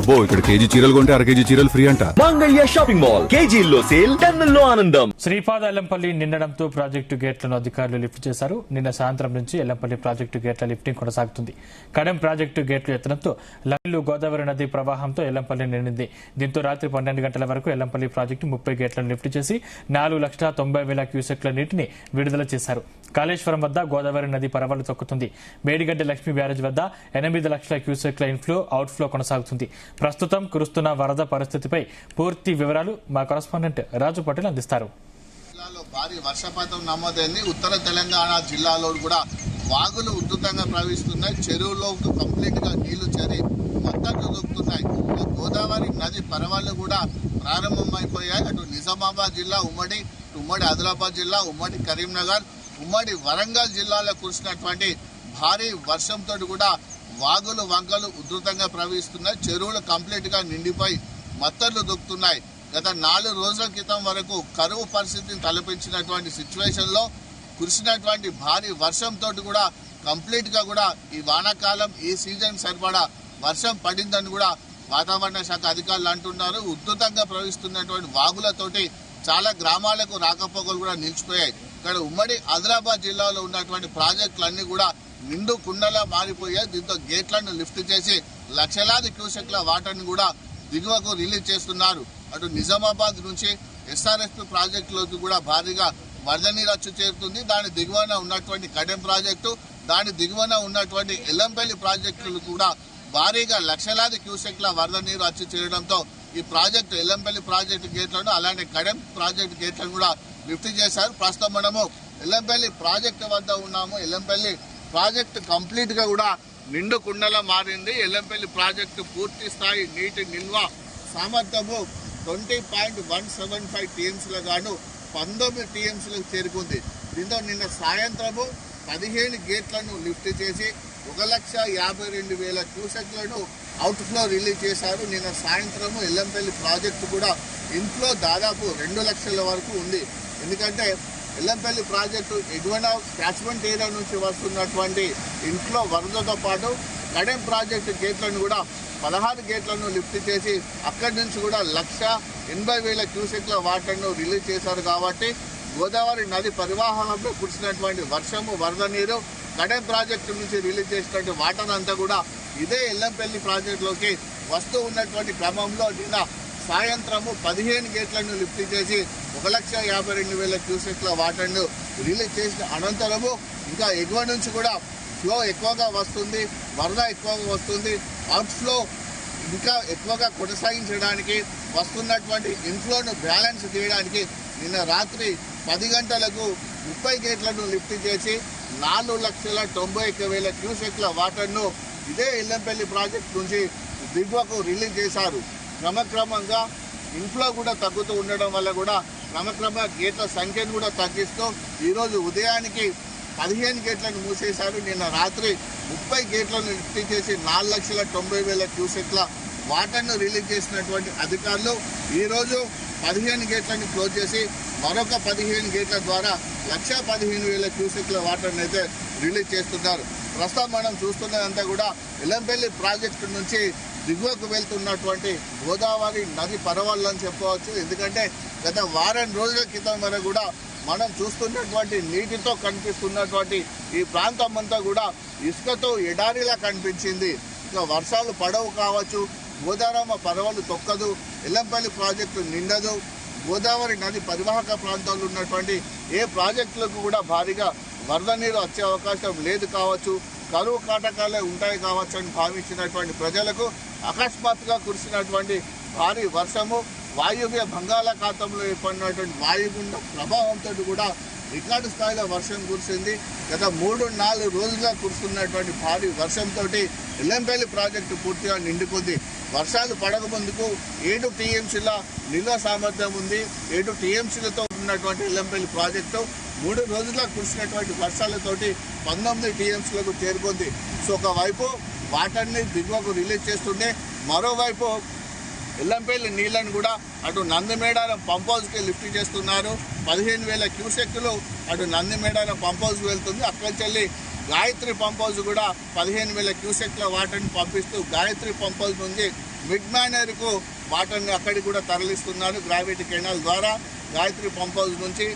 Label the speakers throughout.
Speaker 1: అబ్బో ఇక్కడ కేజీ చీరలు కొంటే అర కేజీ చీరలు ఫ్రీ అంట.
Speaker 2: మంగళ్య షాపింగ్ మాల్ కేజీల్లో సేల్, టన్నుల్లో ఆనందం.
Speaker 3: శ్రీపాద ఎల్లంపల్లి నిండడంతో ప్రాజెక్టు గేట్లను అధికారులు లిఫ్ట్ చేశారు. నిన్న సాయంత్రం నుంచి ఎల్లంపల్లి ప్రాజెక్టు గేట్ల లిఫ్టింగ్ కొనసాగుతుంది. కడెం ప్రాజెక్టు గేట్లు ఎత్తడంతో లైన్లు గోదావరి నది ప్రవాహంతో ఎల్లంపల్లి నిండింది. దీంతో రాత్రి 12 గంటల వరకు ఎల్లంపల్లి ప్రాజెక్టు 30 గేట్లను లిఫ్ట్ చేసి 4,90,000 క్యూసెక్ల నీటిని విడుదల చేశారు. కాళేశ్వరం వద్ద గోదావరి నది పరవళ్లు తొక్కుతుంది. మేడిగడ్డ లక్ష్మీ బ్యారేజ్ వద్ద 8 లక్షల క్యూసెక్ల ఇన్ఫ్లో అవుట్ఫ్లో కొనసాగుతుంది. ప్రస్తుతం కురుస్తున్న వరద పరిస్థితిపై పూర్తి వివరాలు మా కరెస్పాండెంట్ రాజు పటేల్ అందిస్తారు.
Speaker 4: జిల్లాలో భారీ వర్షపాతం నమోదైంది. ఉత్తర తెలంగాణ జిల్లాలో కూడా వాగులు ఉధృతంగా ప్రవహిస్తున్నాయి. చెరువులో కంప్లీట్ గా నీళ్లు చేరి మొత్తంగా దొక్కుతున్నాయి. గోదావరి నది పరవళ్లు కూడా ప్రారంభమైపోయాయి. అటు నిజామాబాద్ జిల్లా, ఉమ్మడి ఆదిలాబాద్ జిల్లా, ఉమ్మడి కరీంనగర్, ఉమ్మడి వరంగల్ జిల్లాలో కురిసినటువంటి భారీ వర్షంతో కూడా వాగులు వంకలు ఉధృతంగా ప్రవహిస్తున్నాయి. చెరువులు కంప్లీట్ గా నిండిపోయి మత్తర్లు దొక్కుతున్నాయి. గత 4 రోజుల క్రితం వరకు కరువు పరిస్థితిని తలపించినటువంటి సిచ్యువేషన్ లో కురిసినటువంటి భారీ వర్షంతో కూడా కంప్లీట్ గా కూడా ఈ వానాకాలం ఈ సీజన్ సరిపడా వర్షం పడిందని కూడా వాతావరణ శాఖ అధికారులు అంటున్నారు. ఉధృతంగా ప్రవహిస్తున్నటువంటి వాగులతోటి చాలా గ్రామాలకు రాకపోకలు కూడా నిలిచిపోయాయి. ఇక్కడ ఉమ్మడి ఆదిలాబాద్ జిల్లాలో ఉన్నటువంటి ప్రాజెక్టులన్నీ కూడా నిండు కుండలా మారిపోయాయి. దీంతో గేట్లను లిఫ్ట్ చేసి లక్షలాది క్యూసెక్ల వాటర్ని కూడా దిగువకు రిలీజ్ చేస్తున్నారు. అటు నిజామాబాద్ నుంచి ఎస్ఆర్ఎస్పీ ప్రాజెక్టులోకి కూడా భారీగా వరద నీరు వచ్చి చేరుతుంది. దాని దిగువన ఉన్నటువంటి కడెం ప్రాజెక్టు, దాని దిగువన ఉన్నటువంటి ఎల్లంపల్లి ప్రాజెక్టులు కూడా భారీగా లక్షలాది క్యూసెక్ల వరద నీరు వచ్చి చేరడంతో ఈ ప్రాజెక్టు ఎల్లంపల్లి ప్రాజెక్టు గేట్లను అలానే కడెం ప్రాజెక్టు గేట్లను కూడా లిఫ్ట్ చేశారు. ప్రస్తుతం మనము ఎల్లంపల్లి ప్రాజెక్టు వద్ద ఉన్నాము. ఎల్లంపల్లి ప్రాజెక్టు కంప్లీట్ గా కూడా నిండు కుండలా మారింది. ఎల్లంపల్లి ప్రాజెక్టు పూర్తి స్థాయి నీటి నిల్వ సామర్థ్యము 20.175 టీఎంసీల గాను 19 టీఎంసీలకు చేరుకుంది. దీంతో నిన్న సాయంత్రము 15 గేట్లను లిఫ్ట్ చేసి 1,52,000 క్యూసెక్లను అవుట్ఫ్లో రిలీజ్ చేశారు. నిన్న సాయంత్రము ఎల్లంపల్లి ప్రాజెక్టు కూడా ఇన్ఫ్లో దాదాపు 2 లక్షల వరకు ఉంది. ఎందుకంటే ఎల్లంపల్లి ప్రాజెక్టు ఎగువన క్యాచ్మెంట్ ఏరియా నుంచి వస్తున్నటువంటి ఇన్ఫ్లో వరదతో పాటు కడెం ప్రాజెక్టు గేట్లను కూడా 16 గేట్లను లిఫ్ట్ చేసి అక్కడి నుంచి కూడా 1,80,000 క్యూసెక్ల వాటర్ను రిలీజ్ చేశారు. కాబట్టి గోదావరి నది పరివాహంలో కురిసినటువంటి వర్షము, వరద నీరు కడెం ప్రాజెక్టు నుంచి రిలీజ్ చేసినటువంటి వాటర్ అంతా కూడా ఇదే ఎల్లంపల్లి ప్రాజెక్టులోకి వస్తూ ఉన్నటువంటి క్రమంలో నిన్న సాయంత్రము 15 గేట్లను లిఫ్ట్ చేసి 1,52,000 క్యూసెక్ల వాటర్ను రిలీజ్ చేసిన అనంతరము ఇంకా ఎగువ నుంచి కూడా ఫ్లో ఎక్కువగా వస్తుంది, వరద ఎక్కువగా వస్తుంది. అవుట్ఫ్లో ఇంకా ఎక్కువగా కొనసాగించడానికి వస్తున్నటువంటి ఇన్ఫ్లోను బ్యాలెన్స్ చేయడానికి నిన్న రాత్రి 10 గంటలకు 30 గేట్లను లిఫ్ట్ చేసి 4,90,000 క్యూసెక్ల వాటర్ను ఇదే ఎల్లంపల్లి ప్రాజెక్టు నుంచి దిగువకు రిలీజ్ చేశారు. క్రమక్రమంగా ఇన్ఫ్లో కూడా తగ్గుతూ ఉండడం వల్ల కూడా క్రమక్రమంగా గేట్ల సంఖ్యను కూడా తగ్గిస్తూ ఈరోజు ఉదయానికి 15 గేట్లను మూసేశారు. నిన్న రాత్రి 30 గేట్లను లిఫ్ట్ చేసి 4,90,000 క్యూసెక్ల వాటర్ను రిలీజ్ చేసినటువంటి అధికారులు ఈరోజు 15 గేట్లను క్లోజ్ చేసి మరొక 15 గేట్ల ద్వారా 1,15,000 క్యూసెక్ల వాటర్ని అయితే రిలీజ్ చేస్తున్నారు. ప్రస్తుతం మనం చూస్తున్నదంతా కూడా ఎల్లంపల్లి ప్రాజెక్టు నుంచి దిగువకు వెళ్తున్నటువంటి గోదావరి నది పరవళ్ళు అని చెప్పవచ్చు. ఎందుకంటే గత వారం రోజుల క్రితం వరకు కూడా మనం చూస్తున్నటువంటి నీటితో కనిపిస్తున్నటువంటి ఈ ప్రాంతం అంతా కూడా ఇసుకతో ఎడారిలా కనిపించింది. ఇక వర్షాలు పడవు కావచ్చు, గోదావరి పరవళ్ళు తొక్కదు, ఎల్లంపల్లి ప్రాజెక్టు నిండదు, గోదావరి నది పరివాహక ప్రాంతాల్లో ఉన్నటువంటి ఏ ప్రాజెక్టులకు కూడా భారీగా వరద నీరు వచ్చే అవకాశం లేదు కావచ్చు, కరువు కాటకాలే ఉంటాయి కావచ్చు అని భావించినటువంటి ప్రజలకు అకస్మాత్తుగా కురిసినటువంటి భారీ వర్షము, వాయువ్య బంగాళాఖాతంలో ఏర్పడినటువంటి వాయుగుండం ప్రభావంతో కూడా రికార్డు స్థాయిలో వర్షం కురిసింది. గత 3-4 రోజులుగా కురుస్తున్నటువంటి భారీ వర్షంతో ఎల్లంపల్లి ప్రాజెక్టు పూర్తిగా నిండుకుంది. వర్షాలు పడకముందుకు 7 టీఎంసీల నిల్వ సామర్థ్యం ఉంది. 7 టీఎంసీలతో ఉన్నటువంటి ఎల్లంపల్లి ప్రాజెక్టు 3 రోజులుగా కురిసినటువంటి వర్షాలతోటి 19 టీఎంసీలకు చేరుకుంది. సో ఒకవైపు వాటర్ని దిగువకు రిలీజ్ చేస్తుంటే మరోవైపు ఎల్లంపల్లి నీళ్లను కూడా అటు నందిమేడారం పంప్ హౌస్కి లిఫ్ట్ చేస్తున్నారు. 15,000 క్యూసెక్లు అటు నందిమేడారం పంప్ హౌస్కి వెళ్తుంది. అక్కడి చెల్లి గాయత్రి పంప్ హౌస్ కూడా 15,000 క్యూసెక్ల వాటర్ని పంపిస్తూ గాయత్రి పంప్ హౌస్ నుంచి మిడ్ మేనర్కు వాటర్ని అక్కడికి కూడా తరలిస్తున్నారు. గ్రావిటీ కెనాల్ ద్వారా గాయత్రి పంప్ హౌస్ నుంచి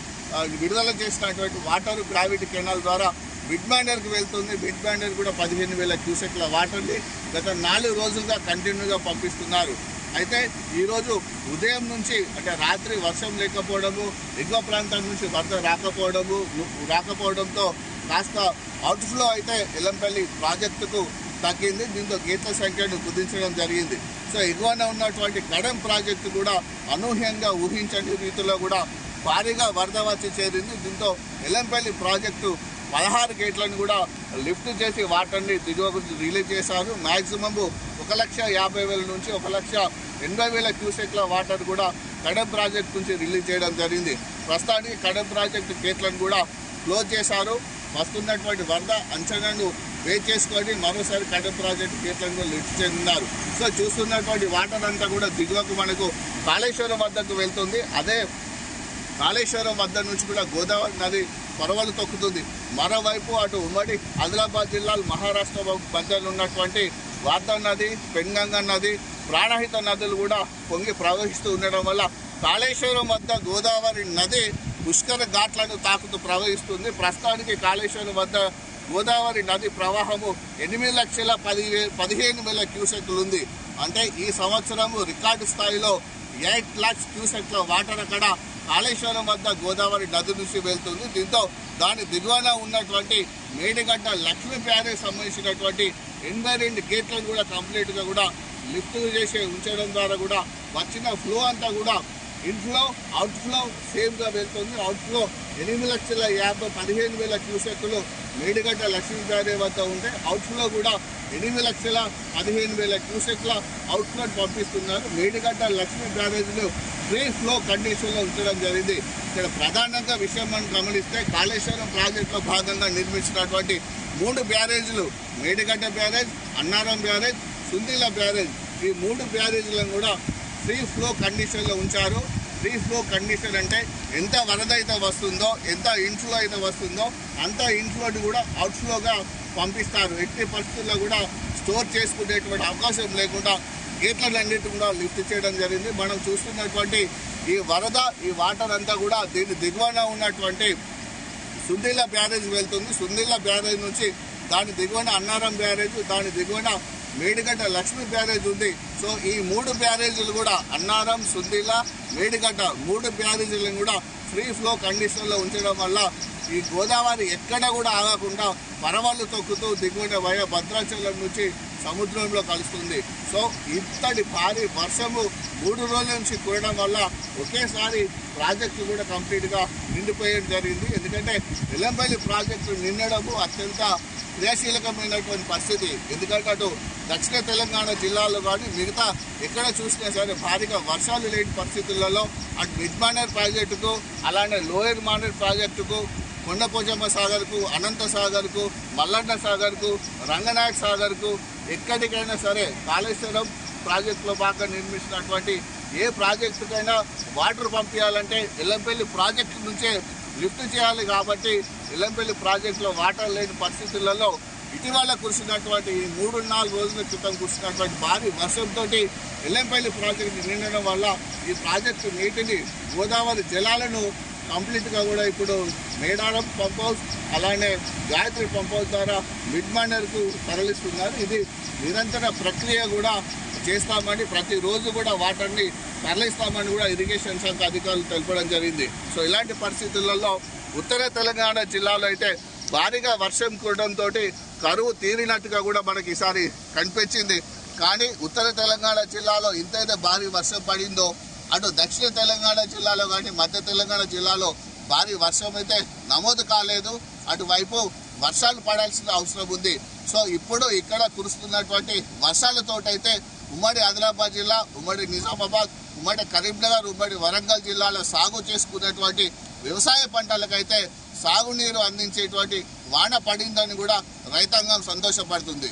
Speaker 4: విడుదల చేసినటువంటి వాటర్ గ్రావిటీ కెనాల్ ద్వారా మిడ్ మేనర్కి వెళ్తుంది. మిడ్ మేనర్ కూడా 15,000 క్యూసెక్ల వాటర్ని గత 4 రోజులుగా కంటిన్యూగా పంపిస్తున్నారు. అయితే ఈరోజు ఉదయం నుంచి అంటే రాత్రి వర్షం లేకపోవడము, ఎగువ ప్రాంతం నుంచి వరద రాకపోవడంతో కాస్త అవుట్ఫ్లో అయితే ఎల్లంపల్లి ప్రాజెక్టుకు తగ్గింది. దీంతో గేట్ల సంఖ్యను కుదించడం జరిగింది. సో ఎగువన ఉన్నటువంటి కడెం ప్రాజెక్టు కూడా అనూహ్యంగా ఊహించని రీతిలో కూడా భారీగా వరద వచ్చి చేరింది. దీంతో ఎల్లంపల్లి ప్రాజెక్టు 16 గేట్లను కూడా లిఫ్ట్ చేసి వాటర్ని దిగువకు రిలీజ్ చేశారు. మ్యాక్సిమం 1,50,000 నుంచి 1,80,000 క్యూసెక్ల వాటర్ కూడా కడెం ప్రాజెక్ట్ నుంచి రిలీజ్ చేయడం జరిగింది. ప్రస్తుతానికి కడెం ప్రాజెక్టు గేట్లను కూడా క్లోజ్ చేశారు. వస్తున్నటువంటి వరద అంచనాను వేట్ చేసుకొని మరోసారి కడెం ప్రాజెక్టు గేట్లను కూడా లిఫ్ట్ చేస్తున్నారు. సో చూస్తున్నటువంటి వాటర్ అంతా కూడా దిగువకు మనకు కాళేశ్వరం వద్దకు వెళ్తుంది. అదే కాళేశ్వరం వద్ద నుంచి కూడా గోదావరి నది పరవలు తొక్కుతుంది. మరోవైపు అటు ఉమ్మడి ఆదిలాబాద్ జిల్లాలు మహారాష్ట్ర మధ్యలో ఉన్నటువంటి వార్ధా నది, పెన్గంగా నది, ప్రాణహిత నదులు కూడా పొంగి ప్రవహిస్తూ ఉండడం వల్ల కాళేశ్వరం వద్ద గోదావరి నది పుష్కర ఘాట్లను తాకుతూ ప్రవహిస్తుంది. ప్రస్తుతానికి కాళేశ్వరం వద్ద గోదావరి నది ప్రవాహము 8,15,000 క్యూసెక్లు ఉంది. అంటే ఈ సంవత్సరము రికార్డు స్థాయిలో 8 lakhs క్యూసెక్ల వాటర్ అక్కడ కాళేశ్వరం వద్ద గోదావరి నది నుంచి వెళ్తుంది. దీంతో దాని దిగువన ఉన్నటువంటి మేడిగడ్డ లక్ష్మీ బ్యారేజ్ సంబంధించినటువంటి 82 గేట్లను కూడా కంప్లీట్గా కూడా లిఫ్ట్ చేసి ఉంచడం ద్వారా కూడా వచ్చిన ఫ్లో అంతా కూడా ఇన్ఫ్లో అవుట్ఫ్లో సేమ్గా వెళ్తుంది. అవుట్ఫ్లో 8,15,000 క్యూసెక్లు మేడిగడ్డ లక్ష్మీ బ్యారేజ్ వద్ద ఉంటే అవుట్ఫ్లో కూడా 8,15,000 క్యూసెక్ల అవుట్ఫ్లో పంపిస్తున్నారు. మేడిగడ్డ లక్ష్మీ బ్యారేజ్ను ఫ్రీ ఫ్లో కండిషన్లో ఉంచడం జరిగింది. ఇక్కడ ప్రధానంగా విషయం మనం గమనిస్తే కాళేశ్వరం ప్రాజెక్టులో భాగంగా నిర్మించినటువంటి 3 బ్యారేజ్లు Medigadda barrage, Annaram barrage, Sundilla barrage, ఈ 3 బ్యారేజ్లను కూడా ఫ్రీ ఫ్లో కండిషన్లో ఉంచారు. ఫ్రీ ఫ్లో కండిషన్ అంటే ఎంత వరద అయితే వస్తుందో, ఎంత ఇన్ఫ్లో అయితే వస్తుందో అంత ఇన్ఫ్లోని కూడా అవుట్ఫ్లోగా పంపిస్తారు. ఎట్టి పరిస్థితుల్లో కూడా స్టోర్ చేసుకునేటువంటి అవకాశం లేకుండా గేట్లన్నింటినీ కూడా లిఫ్ట్ చేయడం జరిగింది. మనం చూస్తున్నటువంటి ఈ వరద, ఈ వాటర్ అంతా కూడా దీని దిగువన ఉన్నటువంటి సుందిల బ్యారేజ్ వెళ్తుంది. సుందిల బ్యారేజ్ నుంచి దాని దిగువన అన్నారం బ్యారేజ్, దాని దిగువన మేడిగడ్డ లక్ష్మీ బ్యారేజ్ ఉంది. సో ఈ 3 బ్యారేజీలు కూడా అన్నారం, సుందిల, మేడిగడ్డ 3 బ్యారేజీలను కూడా ఫ్రీ ఫ్లో కండిషన్లో ఉంచడం వల్ల ఈ గోదావరి ఎక్కడ కూడా ఆగకుండా పరవళ్ళు తొక్కుతూ దిగువన భద్రాచలం నుంచి సముద్రంలో కలుస్తుంది. సో ఇంతటి భారీ వర్షము 3 రోజుల నుంచి కురడం వల్ల ఒకేసారి ప్రాజెక్టు కూడా కంప్లీట్గా నిండిపోయడం జరిగింది. ఎందుకంటే ఎల్లంపల్లి ప్రాజెక్టు నిండడము అత్యంత క్రియాశీలకమైనటువంటి పరిస్థితి. ఎందుకంటే అటు దక్షిణ తెలంగాణ జిల్లాలో కానీ మిగతా ఎక్కడ చూసినా సరే భారీగా వర్షాలు లేని పరిస్థితులలో అటు మిడ్ మానేర్ ప్రాజెక్టుకు, అలానే లోయర్ మానేర్ ప్రాజెక్టుకు, కొండపోచమ్మ సాగర్కు, అనంత సాగర్కు, మల్లన్న సాగర్కు, రంగనాయక సాగర్కు, ఎక్కడికైనా సరే కాళేశ్వరం ప్రాజెక్టులో బాగా నిర్మించినటువంటి ఏ ప్రాజెక్టుకైనా వాటర్ పంపించాలంటే ఎల్లంపల్లి ప్రాజెక్టు నుంచే లిఫ్ట్ చేయాలి. కాబట్టి ఎల్లంపల్లి ప్రాజెక్టులో వాటర్ లేని పరిస్థితులలో ఇటీవల కురిసినటువంటి 3-4 రోజుల క్రితం కురిసినటువంటి భారీ వర్షంతో ఎల్లంపల్లి ప్రాజెక్టు నిండడం వల్ల ఈ ప్రాజెక్టు నీటిని, గోదావరి జలాలను కంప్లీట్గా కూడా ఇప్పుడు మేడారం పంప్ హౌస్, అలానే గాయత్రి పంప్ హౌస్ ద్వారా మిడ్ మానేర్కు తరలిస్తున్నారు. ఇది నిరంతర ప్రక్రియ కూడా చేస్తామని, ప్రతిరోజు కూడా వాటర్ని తరలిస్తామని కూడా ఇరిగేషన్ శాఖ అధికారులు తెలపడం జరిగింది. సో ఇలాంటి పరిస్థితులలో ఉత్తర తెలంగాణ జిల్లాలో అయితే భారీగా వర్షం కురడంతో కరువు తీరినట్టుగా కూడా మనకి ఈసారి కనిపించింది. కానీ ఉత్తర తెలంగాణ జిల్లాలో ఇంతైతే భారీ వర్షం పడిందో అటు దక్షిణ తెలంగాణ జిల్లాలో కానీ మధ్య తెలంగాణ జిల్లాలో భారీ వర్షం అయితే నమోదు కాలేదు. అటువైపు వర్షాలు పడాల్సిన అవసరం ఉంది. సో ఇప్పుడు ఇక్కడ కురుస్తున్నటువంటి వర్షాలతోటైతే ఉమ్మడి ఆదిలాబాద్ జిల్లా, ఉమ్మడి నిజామాబాద్, ఉమ్మడి కరీంనగర్, ఉమ్మడి వరంగల్ జిల్లాలో సాగు చేసుకున్నటువంటి వ్యవసాయ పంటలకైతే సాగునీరు అందించేటువంటి వాన పడిందని కూడా రైతాంగం సంతోషపడుతుంది.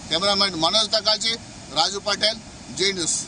Speaker 4: కెమెరామెన్ మనోజ్ తకాచి, రాజు పటేల్, జీ న్యూస్.